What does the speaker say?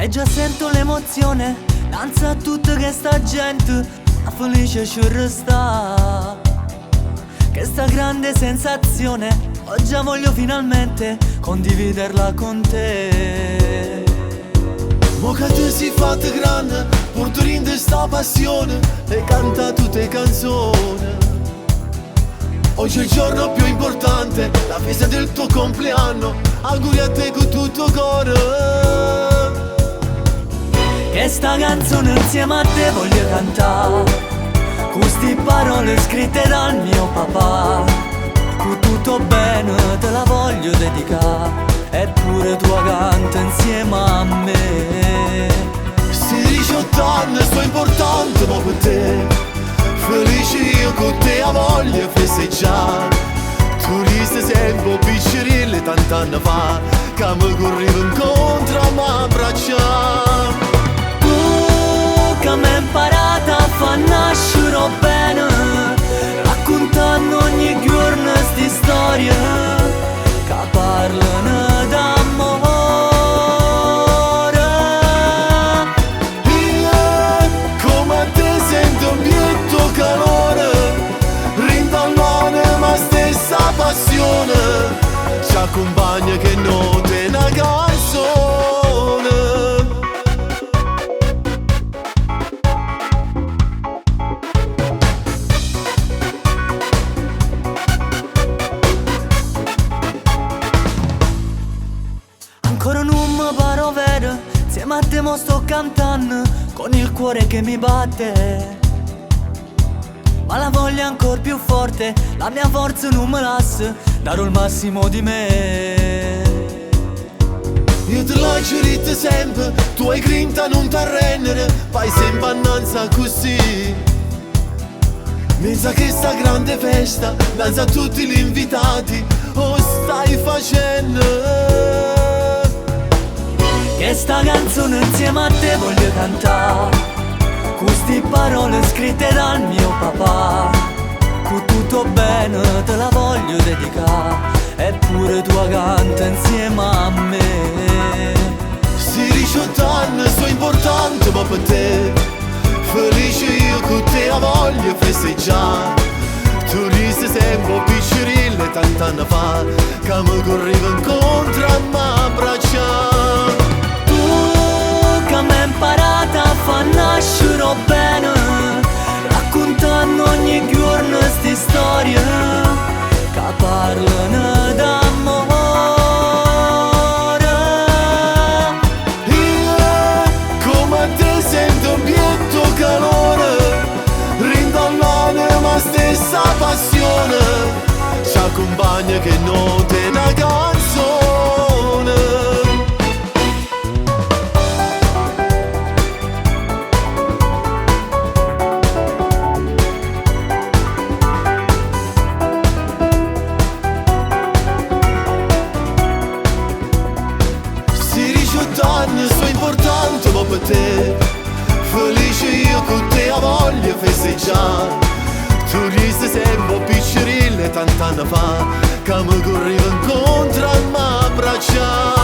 E già sento l'emozione, danza a tutta questa gente, ma felice ci resta. Che sta grande sensazione, oggi voglio finalmente condividerla con te. Mo che tu sei fatta grande, porto in sta passione e canta tutte canzoni. Oggi è il giorno più importante, la festa del tuo compleanno, auguri a te con tutto cuore. Che sta canzone insieme a te voglio cantare, con sti parole scritte dal mio papà. Con tutto bene te la voglio dedicare, eppure tu canta insieme a me. Sti 18 anni sono importanti ma per te, felice io con te a voglia festeggiare. Tu resti sempre piccerille tant'anni fa, che mi corrivo incontro a m'abbracciare. Che m'hai imparata a far nascere bene, raccontando ogni giorno sti storie che parlano d'amore. Io come te sento un bietto calore, rintanglone ma stessa passione, ci accompagna che note una canzone. Ancora non mi paro vero, insieme a te mo sto cantando, con il cuore che mi batte. Ma la voglia è ancora più forte, la mia forza non me lascia, darò il massimo di me. Io te l'ho giurito sempre, tu hai grinta non t'arrendere, fai sempre annanza così. Pensa che sta grande festa, danza a tutti gli invitati, oh stai facendo. Che sta canzone insieme a te voglio cantare, con sti parole scritte dal mio papà. Con tutto bene te la voglio dedicare, eppure tu canta insieme a me. Sti 18 anni sono importanti ma per te, felice io con te a voglia festeggiare. Tu resti sempre piccerille tant'anni fa, che mi corrivo incontro a m'abbracciare. Che m'hai imparata a far nascere bene, raccontando ogni giorno sti storie che parlano d'amore. Io come te sento un bietto calore, rintanglone ma stessa passione, ci accompagna che note una canzone. Anni sono importanti ma per te, felice io con te a voglia festeggiare. Tu resti sempre piccerille tant'anni fa, che mi corrivo incontro a m'abbracciare.